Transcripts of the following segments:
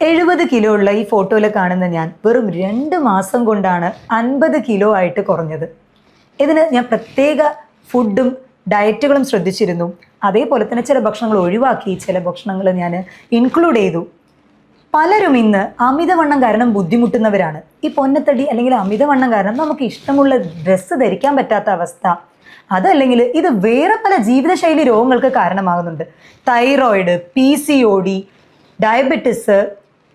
70 kilo ഉള്ള ഈ ഫോട്ടോയിൽ കാണുന്ന ഞാൻ വെറും 2 മാസം കൊണ്ടാണ് 50 കിലോ ആയിട്ട് കുറഞ്ഞത്. ഇതിന് ഞാൻ പ്രത്യേക ഫുഡും ഡയറ്റുകളും ശ്രദ്ധിച്ചിരുന്നു. അതേപോലെ തന്നെ ചില ഭക്ഷണങ്ങൾ ഒഴിവാക്കി, ചില ഭക്ഷണങ്ങൾ ഞാൻ ഇൻക്ലൂഡ് ചെയ്തു. പലരും ഇന്ന് അമിതവണ്ണം കാരണം ബുദ്ധിമുട്ടുന്നവരാണ്. ഈ പൊന്നത്തടി അല്ലെങ്കിൽ അമിതവണ്ണം കാരണം നമുക്ക് ഇഷ്ടമുള്ള ഡ്രസ്സ് ധരിക്കാൻ പറ്റാത്ത അവസ്ഥ, അതല്ലെങ്കിൽ ഇത് വേറെ പല ജീവിതശൈലി രോഗങ്ങൾക്ക് കാരണമാകുന്നുണ്ട്. Thyroid, PCOD, diabetes,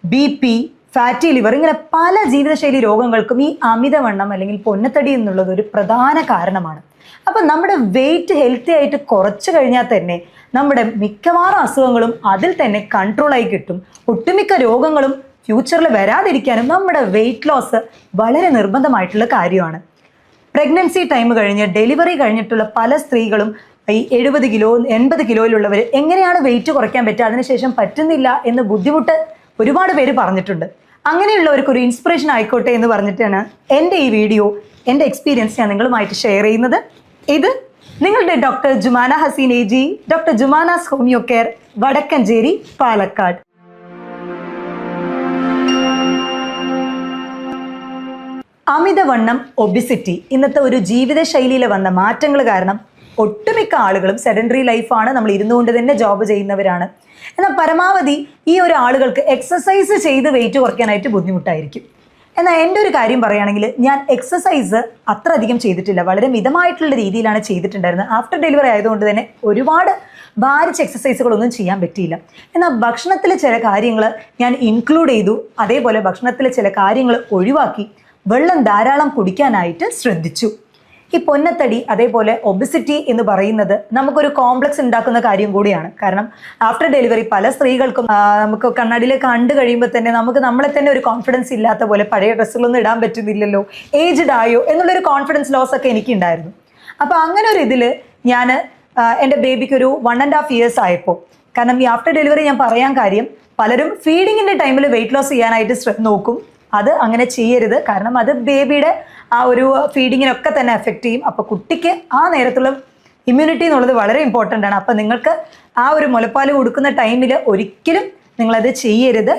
BP, fatty liver, ഇങ്ങനെ പല ജീവിതശൈലി രോഗങ്ങൾക്കും ഈ അമിതവണ്ണം അല്ലെങ്കിൽ പൊന്നത്തടി എന്നുള്ളത് ഒരു പ്രധാന കാരണമാണ്. അപ്പം നമ്മുടെ വെയിറ്റ് ഹെൽത്തി ആയിട്ട് കുറച്ച് കഴിഞ്ഞാൽ തന്നെ നമ്മുടെ മിക്കവാറും അസുഖങ്ങളും അതിൽ തന്നെ കൺട്രോളായി കിട്ടും. ഒട്ടുമിക്ക രോഗങ്ങളും ഫ്യൂച്ചറിൽ വരാതിരിക്കാനും നമ്മുടെ വെയിറ്റ് ലോസ് വളരെ നിർബന്ധമായിട്ടുള്ള കാര്യമാണ്. പ്രഗ്നൻസി ടൈം കഴിഞ്ഞ് ഡെലിവറി കഴിഞ്ഞിട്ടുള്ള പല സ്ത്രീകളും ഈ 70 കിലോ 80 കിലോയിലുള്ളവർ എങ്ങനെയാണ് വെയിറ്റ് കുറയ്ക്കാൻ പറ്റുക, അതിനുശേഷം പറ്റുന്നില്ല എന്ന് ബുദ്ധിമുട്ട് ഒരുപാട് പേര് പറഞ്ഞിട്ടുണ്ട്. അങ്ങനെയുള്ളവർക്ക് ഒരു ഇൻസ്പിറേഷൻ ആയിക്കോട്ടെ എന്ന് പറഞ്ഞിട്ടാണ് എൻ്റെ ഈ വീഡിയോ, എൻ്റെ എക്സ്പീരിയൻസ് ഞാൻ നിങ്ങളുമായിട്ട് ഷെയർ ചെയ്യുന്നത്. ഇത് നിങ്ങളുടെ doctor Jumana Haseen AG, doctor Jumana's homeo care, Vadakkanchery, Palakkad. അമിതവണ്ണം, ഒബിസിറ്റി ഇന്നത്തെ ഒരു ജീവിതശൈലിയിൽ വന്ന മാറ്റങ്ങൾ കാരണം ഒട്ടുമിക്ക ആളുകളും സെഡൻഡറി ലൈഫാണ്, നമ്മൾ ഇരുന്നുകൊണ്ട് തന്നെ ജോബ് ചെയ്യുന്നവരാണ്. എന്നാൽ പരമാവധി ഈ ഒരു ആളുകൾക്ക് എക്സസൈസ് ചെയ്ത് വെയിറ്റ് കുറയ്ക്കാനായിട്ട് ബുദ്ധിമുട്ടായിരിക്കും. എന്നാൽ എൻ്റെ ഒരു കാര്യം പറയുകയാണെങ്കിൽ ഞാൻ എക്സസൈസ് അത്ര അധികം ചെയ്തിട്ടില്ല, വളരെ മിതമായിട്ടുള്ള രീതിയിലാണ് ചെയ്തിട്ടുണ്ടായിരുന്നത്. ആഫ്റ്റർ ഡെലിവറി ആയതുകൊണ്ട് തന്നെ ഒരുപാട് ഭാരിച്ച എക്സസൈസുകളൊന്നും ചെയ്യാൻ പറ്റിയില്ല. എന്നാൽ ഭക്ഷണത്തിൽ ചില കാര്യങ്ങൾ ഞാൻ ഇൻക്ലൂഡ് ചെയ്തു, അതേപോലെ ഭക്ഷണത്തിൽ ചില കാര്യങ്ങൾ ഒഴിവാക്കി വെള്ളം ധാരാളം കുടിക്കാനായിട്ട് ശ്രദ്ധിച്ചു. ഈ പൊന്നത്തടി അതേപോലെ ഒബിസിറ്റി എന്ന് പറയുന്നത് നമുക്കൊരു കോംപ്ലക്സ് ഉണ്ടാക്കുന്ന കാര്യം കൂടിയാണ്. കാരണം ആഫ്റ്റർ ഡെലിവറി പല സ്ത്രീകൾക്കും നമുക്ക് കണ്ണാടിയിൽ കണ്ടു കഴിയുമ്പോൾ തന്നെ നമുക്ക് നമ്മളെ തന്നെ ഒരു കോൺഫിഡൻസ് ഇല്ലാത്ത പോലെ, പഴയ ഡ്രസ്സുകളൊന്നും ഇടാൻ പറ്റുന്നില്ലല്ലോ, ഏജ്ഡ് ആയോ എന്നുള്ളൊരു കോൺഫിഡൻസ് ലോസ് ഒക്കെ എനിക്കുണ്ടായിരുന്നു. അപ്പോൾ അങ്ങനെ ഒരു ഇതിൽ ഞാൻ എൻ്റെ ബേബിക്ക് ഒരു 1.5 years ആയപ്പോൾ, കാരണം ഈ ആഫ്റ്റർ ഡെലിവറി ഞാൻ പറയാൻ കാര്യം, പലരും ഫീഡിങ്ങിൻ്റെ ടൈമിൽ വെയിറ്റ് ലോസ് ചെയ്യാനായിട്ട് നോക്കും. അത് അങ്ങനെ ചെയ്യരുത്, കാരണം അത് ബേബിയുടെ ആ ഒരു ഫീഡിങ്ങിനൊക്കെ തന്നെ എഫക്റ്റ് ചെയ്യും. അപ്പോൾ കുട്ടിക്ക് ആ നേരത്തുള്ള ഇമ്മ്യൂണിറ്റി എന്നുള്ളത് വളരെ ഇമ്പോർട്ടൻ്റ് ആണ്. അപ്പോൾ നിങ്ങൾക്ക് ആ ഒരു മുലപ്പാൽ കൊടുക്കുന്ന ടൈമിൽ ഒരിക്കലും നിങ്ങളത് ചെയ്യരുത്.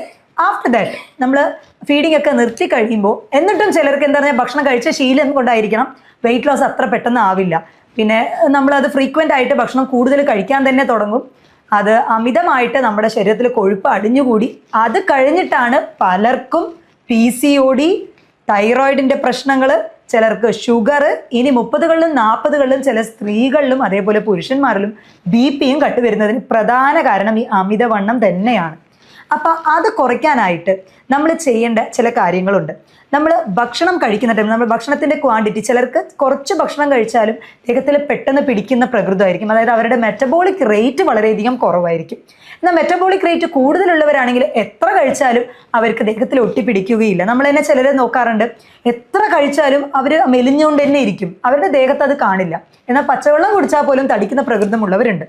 ആഫ്റ്റർ ദാറ്റ് നമ്മൾ ഫീഡിംഗ് ഒക്കെ നിർത്തി കഴിയുമ്പോൾ, എന്നിട്ടും ചിലർക്ക് എന്താ പറയുക, ഭക്ഷണം കഴിച്ച ശീലം കൊണ്ടായിരിക്കണം വെയിറ്റ് ലോസ് അത്ര പെട്ടെന്ന് ആവില്ല. പിന്നെ നമ്മളത് ഫ്രീക്വൻ്റ് ആയിട്ട് ഭക്ഷണം കൂടുതൽ കഴിക്കാൻ തന്നെ തുടങ്ങും. അത് അമിതമായിട്ട് നമ്മുടെ ശരീരത്തിൽ കൊഴുപ്പ് അടിഞ്ഞുകൂടി അത് കഴിഞ്ഞിട്ടാണ് പലർക്കും PCOD, തൈറോയിഡിൻ്റെ പ്രശ്നങ്ങൾ, ചിലർക്ക് ഷുഗർ, ഇനി 30കളിലും 40കളിലും ചില സ്ത്രീകളിലും അതേപോലെ പുരുഷന്മാരിലും BPയും കണ്ടുവരുന്നതിന് പ്രധാന കാരണം ഈ അമിതവണ്ണം തന്നെയാണ്. അപ്പോൾ അത് കുറയ്ക്കാനായിട്ട് നമ്മൾ ചെയ്യേണ്ട ചില കാര്യങ്ങളുണ്ട്. നമ്മൾ ഭക്ഷണം കഴിക്കുന്ന ടൈം നമ്മൾ ഭക്ഷണത്തിൻ്റെ ക്വാണ്ടിറ്റി, ചിലർക്ക് കുറച്ച് ഭക്ഷണം കഴിച്ചാലും ദേഹത്തിൽ പെട്ടെന്ന് പിടിക്കുന്ന പ്രകൃതമായിരിക്കും. അതായത് അവരുടെ മെറ്റബോളിക് റേറ്റ് വളരെയധികം കുറവായിരിക്കും. എന്നാൽ മെറ്റബോളിക് റേറ്റ് കൂടുതലുള്ളവരാണെങ്കിൽ എത്ര കഴിച്ചാലും അവർക്ക് ദേഹത്തിൽ ഒട്ടിപ്പിടിക്കുകയില്ല. നമ്മൾ തന്നെ ചിലരെ നോക്കാറുണ്ട്, എത്ര കഴിച്ചാലും അവർ മെലിഞ്ഞുകൊണ്ട് തന്നെ ഇരിക്കും, അവരുടെ ദേഹത്ത് അത് കാണില്ല. എന്നാൽ പച്ചവെള്ളം കുടിച്ചാൽ പോലും തടിക്കുന്ന പ്രകൃതമുള്ളവരുണ്ട്.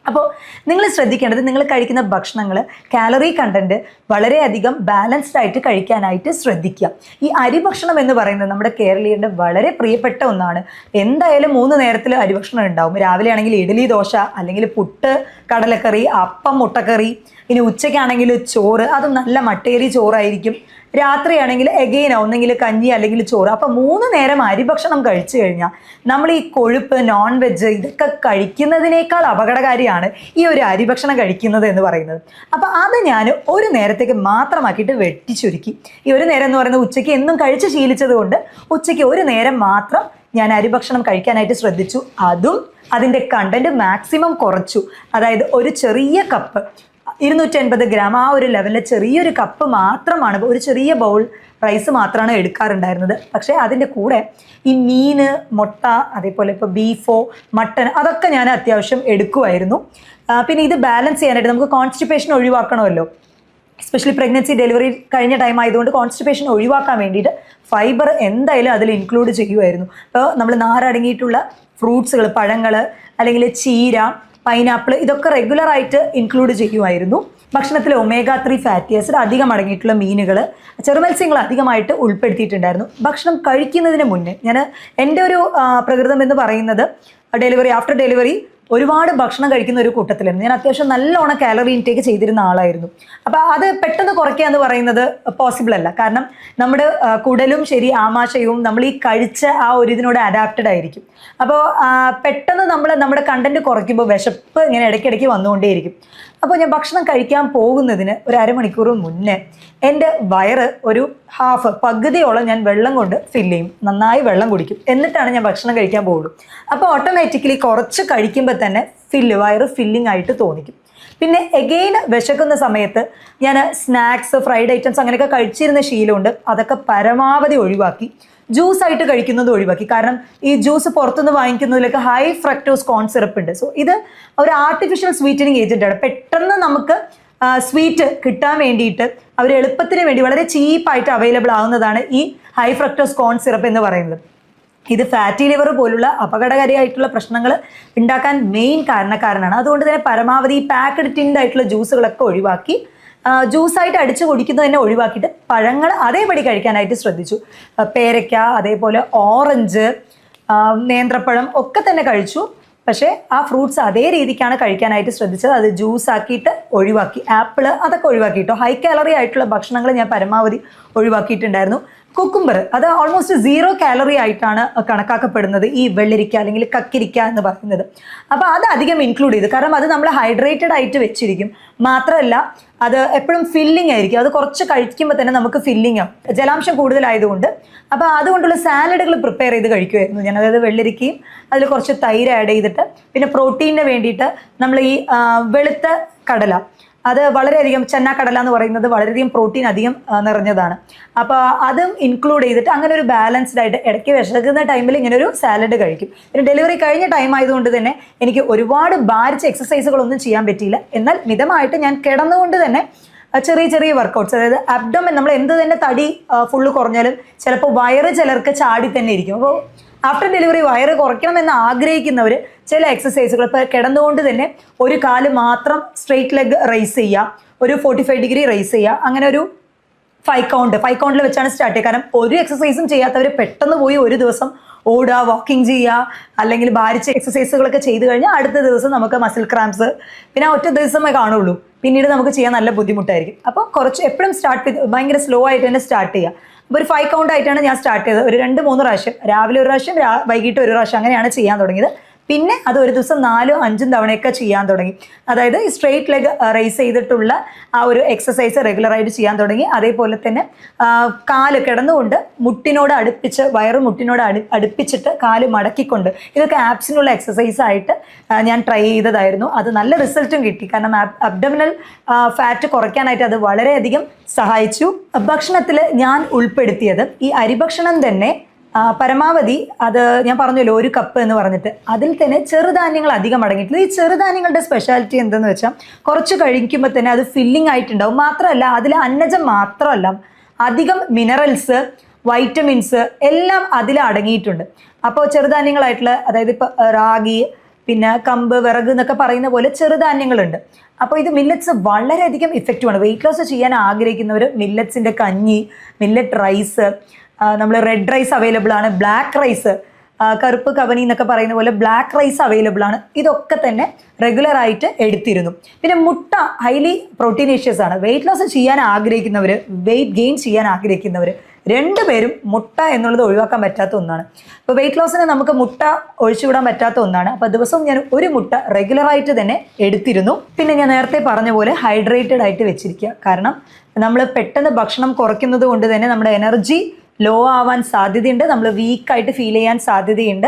അപ്പോൾ നിങ്ങൾ ശ്രദ്ധിക്കേണ്ടത്, നിങ്ങൾ കഴിക്കുന്ന ഭക്ഷണങ്ങൾ കാലറി കണ്ടന്റ് വളരെയധികം ബാലൻസ്ഡ് ആയിട്ട് കഴിക്കാനായിട്ട് ശ്രദ്ധിക്കുക. ഈ അരിഭക്ഷണം എന്ന് പറയുന്നത് നമ്മുടെ കേരളീയരുടെ വളരെ പ്രിയപ്പെട്ട ഒന്നാണ്. എന്തായാലും 3 നേരത്തിൽ അരിഭക്ഷണം ഉണ്ടാവും. രാവിലെ ആണെങ്കിൽ ഇഡ്ഡലി, ദോശ, അല്ലെങ്കിൽ പുട്ട്, കടലക്കറി, അപ്പം, മുട്ടക്കറി. ഇനി ഉച്ചയ്ക്കാണെങ്കിൽ ചോറ്, അതും നല്ല മട്ടേരി ചോറായിരിക്കും. രാത്രിയാണെങ്കിൽ എഗെയിൻ ഒന്നെങ്കിൽ കഞ്ഞി അല്ലെങ്കിൽ ചോറ്. അപ്പം 3 നേരം അരിഭക്ഷണം കഴിച്ചു കഴിഞ്ഞാൽ നമ്മൾ ഈ കൊഴുപ്പ്, നോൺ വെജ് ഇതൊക്കെ കഴിക്കുന്നതിനേക്കാൾ അപകടകാരിയാണ് ഈ ഒരു അരിഭക്ഷണം കഴിക്കുന്നത് എന്ന് പറയുന്നത്. അപ്പം അത് ഞാൻ ഒരു നേരത്തേക്ക് മാത്രമാക്കിയിട്ട് വെട്ടിച്ചുരുക്കി. ഈ ഒരു നേരം എന്ന് പറയുന്നത് ഉച്ചയ്ക്ക് എന്നും കഴിച്ച് ശീലിച്ചത് കൊണ്ട് ഉച്ചയ്ക്ക് ഒരു നേരം മാത്രം ഞാൻ അരിഭക്ഷണം കഴിക്കാനായിട്ട് ശ്രദ്ധിച്ചു. അതും അതിൻ്റെ കണ്ടന്റ് മാക്സിമം കുറച്ചു. അതായത് ഒരു ചെറിയ കപ്പ് 250 ഗ്രാം ആ ഒരു ലെവലിൽ ചെറിയൊരു കപ്പ് മാത്രമാണ്, ഒരു ചെറിയ ബൗൾ റൈസ് മാത്രമാണ് എടുക്കാറുണ്ടായിരുന്നത്. പക്ഷേ അതിൻ്റെ കൂടെ ഈ മീൻ, മുട്ട, അതേപോലെ ഇപ്പോൾ ബീഫോ മട്ടൻ അതൊക്കെ ഞാൻ അത്യാവശ്യം എടുക്കുമായിരുന്നു. പിന്നെ ഇത് ബാലൻസ് ചെയ്യാനായിട്ട് നമുക്ക് കോൺസ്റ്റിപ്പേഷൻ ഒഴിവാക്കണമല്ലോ. എസ്പെഷ്യലി പ്രഗ്നൻസി ഡെലിവറി കഴിഞ്ഞ ടൈം ആയതുകൊണ്ട് കോൺസ്റ്റിപ്പേഷൻ ഒഴിവാക്കാൻ വേണ്ടിയിട്ട് ഫൈബർ എന്തായാലും അതിൽ ഇൻക്ലൂഡ് ചെയ്യുമായിരുന്നു. അപ്പോൾ നമ്മൾ നാരടങ്ങിയിട്ടുള്ള ഫ്രൂട്ട്സുകൾ, പഴങ്ങൾ, അല്ലെങ്കിൽ ചീര, പൈനാപ്പിൾ, ഇതൊക്കെ റെഗുലറായിട്ട് ഇൻക്ലൂഡ് ചെയ്യുമായിരുന്നു. ഭക്ഷണത്തിൽ omega-3 ഫാറ്റി ആസിഡ് അധികം അടങ്ങിയിട്ടുള്ള മീനുകൾ, ചെറുമത്സ്യങ്ങൾ അധികമായിട്ട് ഉൾപ്പെടുത്തിയിട്ടുണ്ടായിരുന്നു. ഭക്ഷണം കഴിക്കുന്നതിന് മുന്നേ എൻ്റെ ഒരു പ്രകൃതം എന്ന് പറയുന്നത്, ആഫ്റ്റർ ഡെലിവറി ഒരുപാട് ഭക്ഷണം കഴിക്കുന്ന ഒരു കൂട്ടത്തിലായിരുന്നു. ഞാൻ അത്യാവശ്യം നല്ലോണം കാലറി ഇൻടേക്ക് ചെയ്തിരുന്ന ആളായിരുന്നു. അപ്പോൾ അത് പെട്ടെന്ന് കുറയ്ക്കുക എന്ന് പറയുന്നത് പോസിബിൾ അല്ല. കാരണം നമ്മുടെ കുടലും ശരി ആമാശയവും നമ്മൾ ഈ കഴിച്ച ആ ഒരു ഇതിനോട് അഡാപ്റ്റഡ് ആയിരിക്കും. അപ്പോൾ പെട്ടെന്ന് നമ്മുടെ കണ്ടന്റ് കുറയ്ക്കുമ്പോൾ വിശപ്പ് ഇങ്ങനെ ഇടയ്ക്കിടയ്ക്ക് വന്നുകൊണ്ടേയിരിക്കും. അപ്പോൾ ഞാൻ ഭക്ഷണം കഴിക്കാൻ പോകുന്നതിന് ഒരു അരമണിക്കൂർ മുന്നേ എൻ്റെ വയറ് ഒരു പകുതിയോളം ഞാൻ വെള്ളം കൊണ്ട് ഫില്ല് ചെയ്യും. നന്നായി വെള്ളം കുടിക്കും. എന്നിട്ടാണ് ഞാൻ ഭക്ഷണം കഴിക്കാൻ പോകുള്ളൂ. അപ്പോൾ ഓട്ടോമാറ്റിക്കലി കുറച്ച് കഴിക്കുമ്പോൾ തന്നെ വയറ് ഫില്ലിംഗ് ആയിട്ട് തോന്നിക്കും. പിന്നെ എഗെയിൻ വിശക്കുന്ന സമയത്ത് ഞാൻ സ്നാക്സ്, ഫ്രൈഡ് ഐറ്റംസ് അങ്ങനെയൊക്കെ കഴിച്ചിരുന്ന ശീലമുണ്ട്. അതൊക്കെ പരമാവധി ഒഴിവാക്കി ജ്യൂസ് ആയിട്ട് കഴിക്കുന്നത് ഒഴിവാക്കി. കാരണം ഈ ജ്യൂസ് പുറത്തുനിന്ന് വാങ്ങിക്കുന്നതിലൊക്കെ ഹൈ ഫ്രക്ടോസ് കോൺ സിറപ്പ് ഉണ്ട്. സോ ഇത് ഒരു ആർട്ടിഫിഷ്യൽ സ്വീറ്റനിങ് ഏജന്റ് ആണ്. പെട്ടെന്ന് നമുക്ക് സ്വീറ്റ് കിട്ടാൻ വേണ്ടിയിട്ട് അവർ എളുപ്പത്തിന് വേണ്ടി വളരെ ചീപ്പായിട്ട് അവൈലബിൾ ആവുന്നതാണ് ഈ ഹൈ ഫ്രക്ടോസ് കോൺ സിറപ്പ് എന്ന് പറയുന്നത്. ഇത് ഫാറ്റി ലിവർ പോലുള്ള അപകടകാരിയായിട്ടുള്ള പ്രശ്നങ്ങൾ ഉണ്ടാക്കാൻ മെയിൻ കാരണക്കാരനാണ്. അതുകൊണ്ട് തന്നെ പരമാവധി ഈ പാക്കഡ് ടിൻഡ് ആയിട്ടുള്ള ജ്യൂസുകളൊക്കെ ഒഴിവാക്കി ജ്യൂസായിട്ട് അടിച്ചു കുടിക്കുന്നത് തന്നെ ഒഴിവാക്കിയിട്ട് പഴങ്ങൾ അതേപടി കഴിക്കാനായിട്ട് ശ്രദ്ധിച്ചു. പേരയ്ക്ക, അതേപോലെ ഓറഞ്ച്, നേന്ത്രപ്പഴം ഒക്കെ തന്നെ കഴിച്ചു. പക്ഷേ ആ ഫ്രൂട്ട്സ് അതേ രീതിക്കാണ് കഴിക്കാനായിട്ട് ശ്രദ്ധിച്ചത്. അത് ജ്യൂസ് ആക്കിയിട്ട് ഒഴിവാക്കി. ആപ്പിള് അതൊക്കെ ഒഴിവാക്കിയിട്ടോ. ഹൈ കാലറി ആയിട്ടുള്ള ഭക്ഷണങ്ങൾ ഞാൻ പരമാവധി ഒഴിവാക്കിയിട്ടുണ്ടായിരുന്നു. കുക്കുംബർ അത് ഓൾമോസ്റ്റ് 0 കാലറി ആയിട്ടാണ് കണക്കാക്കപ്പെടുന്നത് ഈ വെള്ളരിക്ക അല്ലെങ്കിൽ കക്കിരിക്ക എന്ന് പറയുന്നത്. അപ്പോൾ അത് അധികം ഇൻക്ലൂഡ് ചെയ്തു. കാരണം അത് നമ്മൾ ഹൈഡ്രേറ്റഡ് ആയിട്ട് വെച്ചിരിക്കും. മാത്രമല്ല അത് എപ്പോഴും ഫില്ലിംഗ് ആയിരിക്കും. അത് കുറച്ച് കഴിക്കുമ്പോൾ തന്നെ നമുക്ക് ഫില്ലിംഗ് ആവും, ജലാംശം കൂടുതലായതുകൊണ്ട്. അപ്പോൾ അതുകൊണ്ടുള്ള സാലഡുകൾ പ്രിപ്പയർ ചെയ്ത് കഴിക്കുമായിരുന്നു ഞാൻ. അതായത് വെള്ളരിക്കയും അതിൽ കുറച്ച് തൈര് ആഡ് ചെയ്തിട്ട്, പിന്നെ പ്രോട്ടീനിന് വേണ്ടിയിട്ട് നമ്മൾ ഈ വെളുത്ത കടല, അത് വളരെയധികം ചെന്നാക്കടല എന്ന് പറയുന്നത് വളരെയധികം പ്രോട്ടീൻ അധികം നിറഞ്ഞതാണ്. അപ്പോൾ അതും ഇൻക്ലൂഡ് ചെയ്തിട്ട് അങ്ങനെ ഒരു ബാലൻസ്ഡ് ആയിട്ട് ഇടയ്ക്ക് വിശക്കുന്ന ടൈമിൽ ഇങ്ങനെ ഒരു സാലഡ് കഴിക്കും. പിന്നെ ഡെലിവറി കഴിഞ്ഞ ടൈം ആയതുകൊണ്ട് തന്നെ എനിക്ക് ഒരുപാട് ഭാരിച്ച എക്സസൈസുകളൊന്നും ചെയ്യാൻ പറ്റിയില്ല. എന്നാൽ മിതമായിട്ട് ഞാൻ കിടന്നുകൊണ്ട് തന്നെ ചെറിയ ചെറിയ വർക്കൗട്ട്സ്, അതായത് അബ്ഡോമൻ, നമ്മൾ എന്ത് തന്നെ തടി ഫുള്ള് കുറഞ്ഞാലും ചിലപ്പോൾ വയറ് ചിലർക്ക് ചാടി തന്നെ ഇരിക്കും. അപ്പോൾ ആഫ്റ്റർ ഡെലിവറി വയറ് കുറയ്ക്കണമെന്ന് ആഗ്രഹിക്കുന്നവർ ചില എക്സസൈസുകൾ, ഇപ്പോൾ കിടന്നുകൊണ്ട് തന്നെ ഒരു കാല് മാത്രം സ്ട്രെയിറ്റ് ലെഗ് റൈസ് ചെയ്യുക, ഒരു 45 ഡിഗ്രി റൈസ് ചെയ്യുക, അങ്ങനെ ഒരു 5 കൗണ്ടിൽ വെച്ചാണ് സ്റ്റാർട്ട് ചെയ്യുക. കാരണം ഒരു എക്സസൈസും ചെയ്യാത്തവർ പെട്ടെന്ന് പോയി ഒരു ദിവസം ഓടുക, വാക്കിംഗ് ചെയ്യുക, അല്ലെങ്കിൽ ഭാരിച്ച എക്സസൈസുകളൊക്കെ ചെയ്ത് കഴിഞ്ഞാൽ അടുത്ത ദിവസം നമുക്ക് മസിൽ ക്രാംസ്, പിന്നെ ഒറ്റ ദിവസമേ കാണുള്ളൂ. പിന്നീട് നമുക്ക് ചെയ്യാൻ നല്ല ബുദ്ധിമുട്ടായിരിക്കും. അപ്പോൾ കുറച്ച് എപ്പോഴും സ്റ്റാർട്ട് ചെയ്ത് ഭയങ്കര സ്ലോ ആയിട്ട് തന്നെ സ്റ്റാർട്ട് ചെയ്യുക. അപ്പോൾ ഒരു 5 കൗണ്ട് ആയിട്ടാണ് ഞാൻ സ്റ്റാർട്ട് ചെയ്തത്. ഒരു 2-3 പ്രാവശ്യം, രാവിലെ ഒരു പ്രാവശ്യം, വൈകിട്ട് ഒരു പ്രാവശ്യം, അങ്ങനെയാണ് ചെയ്യാൻ തുടങ്ങിയത്. പിന്നെ അത് ഒരു ദിവസം 4-5 തവണയൊക്കെ ചെയ്യാൻ തുടങ്ങി. അതായത് ഈ സ്ട്രെയിറ്റ് ലെഗ് റൈസ് ചെയ്തിട്ടുള്ള ആ ഒരു എക്സസൈസ് റെഗുലറായിട്ട് ചെയ്യാൻ തുടങ്ങി. അതേപോലെ തന്നെ കാല് കിടന്നുകൊണ്ട് മുട്ടിനോട് അടുപ്പിച്ച്, വയറ് മുട്ടിനോട് അടുപ്പിച്ചിട്ട് കാല് മടക്കിക്കൊണ്ട്, ഇതൊക്കെ ആപ്സിനുള്ള എക്സസൈസ് ആയിട്ട് ഞാൻ ട്രൈ ചെയ്തതായിരുന്നു. അത് നല്ല റിസൾട്ടും കിട്ടി. കാരണം അബ്ഡമിനൽ ഫാറ്റ് കുറയ്ക്കാനായിട്ട് അത് വളരെയധികം സഹായിച്ചു. ഭക്ഷണത്തിൽ ഞാൻ ഉൾപ്പെടുത്തിയത് ഈ അരിഭക്ഷണം തന്നെ പരമാവധി, അത് ഞാൻ പറഞ്ഞല്ലോ 1 കപ്പ് എന്ന് പറഞ്ഞിട്ട്, അതിൽ തന്നെ ചെറുധാന്യങ്ങൾ അധികം അടങ്ങിയിട്ടില്ല. ഈ ചെറുധാന്യങ്ങളുടെ സ്പെഷ്യാലിറ്റി എന്തെന്ന് വെച്ചാൽ കുറച്ച് കഴിക്കുമ്പോൾ തന്നെ അത് ഫില്ലിംഗ് ആയിട്ടുണ്ടാവും. മാത്രമല്ല അതിൽ അന്നജം മാത്രമല്ല, അധികം മിനറൽസ്, വൈറ്റമിൻസ് എല്ലാം അതിൽ അടങ്ങിയിട്ടുണ്ട്. അപ്പോൾ ചെറുധാന്യങ്ങളായിട്ടുള്ള, അതായത് ഇപ്പോൾ റാഗി, പിന്നെ കമ്പ്, വിറക് എന്നൊക്കെ പറയുന്ന പോലെ ചെറുധാന്യങ്ങളുണ്ട്. അപ്പോൾ ഇത് മില്ലറ്റ്സ് വളരെയധികം ഇഫക്റ്റീവാണ്. വെയിറ്റ് ലോസ് ചെയ്യാൻ ആഗ്രഹിക്കുന്നവർ മില്ലറ്റ്സിൻ്റെ കഞ്ഞി, മില്ലറ്റ് റൈസ്, നമ്മൾ റെഡ് റൈസ് അവൈലബിൾ ആണ്, ബ്ലാക്ക് റൈസ്, കറുപ്പ് കവനി എന്നൊക്കെ പറയുന്ന പോലെ ബ്ലാക്ക് റൈസ് അവൈലബിൾ ആണ്. ഇതൊക്കെ തന്നെ റെഗുലറായിട്ട് എടുത്തിരുന്നു. പിന്നെ മുട്ട ഹൈലി പ്രോട്ടീനേഷ്യസ് ആണ്. വെയിറ്റ് ലോസ് ചെയ്യാൻ ആഗ്രഹിക്കുന്നവർ, വെയിറ്റ് ഗെയിൻ ചെയ്യാൻ ആഗ്രഹിക്കുന്നവർ രണ്ടുപേരും മുട്ട എന്നുള്ളത് ഒഴിവാക്കാൻ പറ്റാത്ത ഒന്നാണ്. അപ്പോൾ വെയിറ്റ് ലോസിന് നമുക്ക് മുട്ട ഒഴിച്ചുവിടാൻ പറ്റാത്ത ഒന്നാണ്. അപ്പോൾ ദിവസവും ഞാൻ ഒരു മുട്ട റെഗുലറായിട്ട് തന്നെ എടുത്തിരുന്നു. പിന്നെ ഞാൻ നേരത്തെ പറഞ്ഞ പോലെ ഹൈഡ്രേറ്റഡ് ആയിട്ട് വെച്ചിരിക്കുക. കാരണം നമ്മൾ പെട്ടെന്ന് ഭക്ഷണം കുറയ്ക്കുന്നത് കൊണ്ട് തന്നെ നമ്മുടെ എനർജി ലോ ആവാൻ സാധ്യതയുണ്ട്, നമ്മൾ വീക്കായിട്ട് ഫീൽ ചെയ്യാൻ സാധ്യതയുണ്ട്.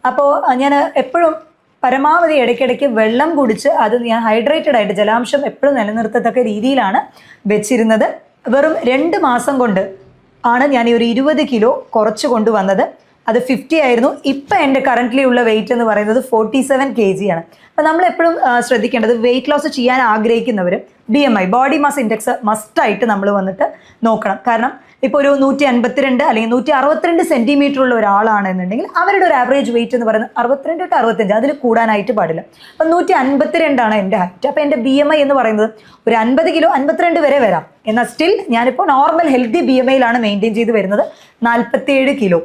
അപ്പോൾ ഞാൻ എപ്പോഴും പരമാവധി ഇടയ്ക്കിടയ്ക്ക് വെള്ളം കുടിച്ച് അത് ഞാൻ ഹൈഡ്രേറ്റഡ് ആയിട്ട് ജലാംശം എപ്പോഴും നിലനിർത്തത്തക്ക രീതിയിലാണ് വെച്ചിരുന്നത്. വെറും 2 മാസം കൊണ്ട് ആണ് ഞാൻ ഈ ഒരു 20 കിലോ കുറച്ച് കൊണ്ടുവന്നത്. അത് 50 ആയിരുന്നു. ഇപ്പം എൻ്റെ കറൻ്റ്ലി ഉള്ള വെയിറ്റ് എന്ന് പറയുന്നത് 47 kg ആണ്. അപ്പോൾ നമ്മളെപ്പോഴും ശ്രദ്ധിക്കേണ്ടത്, വെയിറ്റ് ലോസ് ചെയ്യാൻ ആഗ്രഹിക്കുന്നവർ BMI, ബോഡി മാസ് ഇൻഡെക്സ് മസ്റ്റായിട്ട് നമ്മൾ വന്നിട്ട് നോക്കണം. കാരണം ഇപ്പോൾ ഒരു 152 അല്ലെങ്കിൽ 162 സെൻറ്റിമീറ്റർ ഉള്ള ഒരാളാണെന്നുണ്ടെങ്കിൽ അവരുടെ ഒരു ആവറേജ് വെയിറ്റ് എന്ന് പറയുന്നത് 62 to 65, അതിൽ കൂടാനായിട്ട് പാടില്ല. അപ്പം 152 ആണ് എൻ്റെ ഹൈറ്റ്. അപ്പോൾ എൻ്റെ BMI എന്ന് പറയുന്നത് ഒരു 50 കിലോ 52 വരെ വരാം. എന്നാൽ സ്റ്റിൽ ഞാനിപ്പോൾ നോർമൽ ഹെൽത്തി BMIയിലാണ് മെയിൻറ്റെയിൻ ചെയ്ത് വരുന്നത്. 47 കിലോ.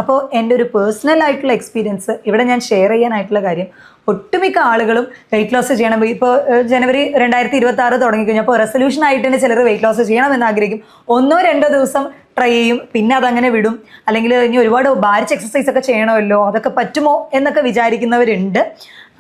അപ്പോൾ എൻ്റെ ഒരു പേഴ്സണൽ ആയിട്ടുള്ള എക്സ്പീരിയൻസ് ഇവിടെ ഞാൻ ഷെയർ ചെയ്യാനായിട്ടുള്ള കാര്യം, ഒട്ടുമിക്ക ആളുകളും വെയിറ്റ് ലോസ് ചെയ്യണം. ഇപ്പോൾ ജനുവരി 2026 തുടങ്ങിക്കഴിഞ്ഞപ്പോൾ റെസൊല്യൂഷൻ ആയിട്ട് തന്നെ ചിലർ വെയിറ്റ് ലോസ് ചെയ്യണമെന്ന് ആഗ്രഹിക്കും. 1-2 ദിവസം ട്രൈ ചെയ്യും, പിന്നെ അതങ്ങനെ വിടും. അല്ലെങ്കിൽ ഇനി ഒരുപാട് ഭാരിച്ച എക്സസൈസ് ഒക്കെ ചെയ്യണമല്ലോ, അതൊക്കെ പറ്റുമോ എന്നൊക്കെ വിചാരിക്കുന്നവരുണ്ട്.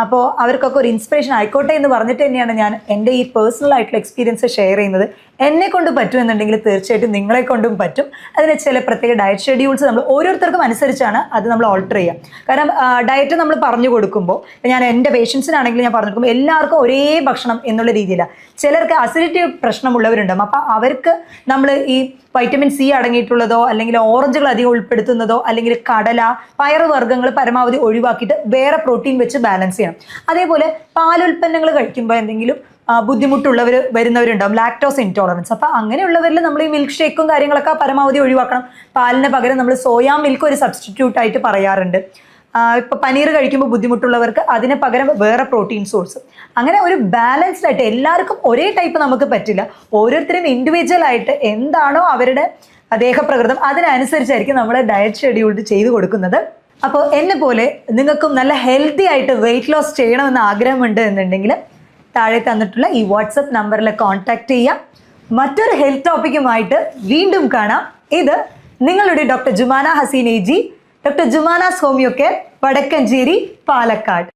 അപ്പോൾ അവർക്കൊക്കെ ഒരു ഇൻസ്പിറേഷൻ ആയിക്കോട്ടെ എന്ന് പറഞ്ഞിട്ട് തന്നെയാണ് ഞാൻ എൻ്റെ ഈ പേഴ്സണൽ ആയിട്ടുള്ള എക്സ്പീരിയൻസ് ഷെയർ ചെയ്യുന്നത്. എന്നെ കൊണ്ട് പറ്റുമെന്നുണ്ടെങ്കിൽ തീർച്ചയായിട്ടും നിങ്ങളെ കൊണ്ടും പറ്റും. അതിന് ചില പ്രത്യേക ഡയറ്റ് ഷെഡ്യൂൾസ് നമ്മൾ ഓരോരുത്തർക്കും അനുസരിച്ചാണ് അത് നമ്മൾ ഓൾട്ടർ ചെയ്യുക. കാരണം ഡയറ്റ് നമ്മൾ പറഞ്ഞു കൊടുക്കുമ്പോൾ, ഞാൻ എൻ്റെ പേഷ്യൻസിനാണെങ്കിൽ ഞാൻ പറഞ്ഞു കൊടുക്കുമ്പോൾ എല്ലാവർക്കും ഒരേ ഭക്ഷണം എന്നുള്ള രീതിയിലാണ്. ചിലർക്ക് അസിഡിറ്റി പ്രശ്നമുള്ളവരുണ്ടാകും. അപ്പോൾ അവർക്ക് നമ്മൾ ഈ വൈറ്റമിൻ സി അടങ്ങിയിട്ടുള്ളതോ അല്ലെങ്കിൽ ഓറഞ്ചുകൾ അധികം ഉൾപ്പെടുത്തുന്നതോ അല്ലെങ്കിൽ കടല, പയറുവർഗ്ഗങ്ങൾ പരമാവധി ഒഴിവാക്കിയിട്ട് വേറെ പ്രോട്ടീൻ വെച്ച് ബാലൻസ് ചെയ്യണം. അതേപോലെ പാലുൽപ്പന്നങ്ങൾ കഴിക്കുമ്പോൾ എന്തെങ്കിലും വരുന്നവരുണ്ടാവും, ലാക്ടോസ് ഇൻടോളറൻസ്. അപ്പോൾ അങ്ങനെയുള്ളവരിൽ നമ്മൾ ഈ മിൽക്ക് ഷേക്കും കാര്യങ്ങളൊക്കെ പരമാവധി ഒഴിവാക്കണം. പാലിന് പകരം നമ്മൾ സോയാ മിൽക്ക് ഒരു സബ്സ്റ്റിറ്റ്യൂട്ട് ആയിട്ട് പറയാറുണ്ട്. ഇപ്പോൾ പനീർ കഴിക്കുമ്പോൾ ബുദ്ധിമുട്ടുള്ളവർക്ക് അതിന് പകരം വേറെ പ്രോട്ടീൻ സോഴ്സ്. അങ്ങനെ ഒരു ബാലൻസ്ഡ് ആയിട്ട്, എല്ലാവർക്കും ഒരേ ടൈപ്പ് നമുക്ക് പറ്റില്ല. ഓരോരുത്തരും ഇൻഡിവിജ്വൽ ആയിട്ട് എന്താണോ അവരുടെ ദേഹപ്രകൃതം അതിനനുസരിച്ചായിരിക്കും നമ്മൾ ഡയറ്റ് ഷെഡ്യൂൾഡ് ചെയ്ത് കൊടുക്കുന്നത്. അപ്പോൾ എന്നെ പോലെ നിങ്ങൾക്കും നല്ല ഹെൽത്തി ആയിട്ട് വെയിറ്റ് ലോസ് ചെയ്യണമെന്ന് ആഗ്രഹമുണ്ട് എന്നുണ്ടെങ്കിൽ താഴെ തന്നിട്ടുള്ള ഈ വാട്സപ്പ് നമ്പറിൽ കോൺടാക്ട് ചെയ്യാം. മറ്റൊരു ഹെൽത്ത് ടോപ്പിക്കുമായിട്ട് വീണ്ടും കാണാം. ഇത് നിങ്ങളുടെ doctor Jumana Haseen AG, doctor Jumana's homeo care, Vadakkanchery, Palakkad.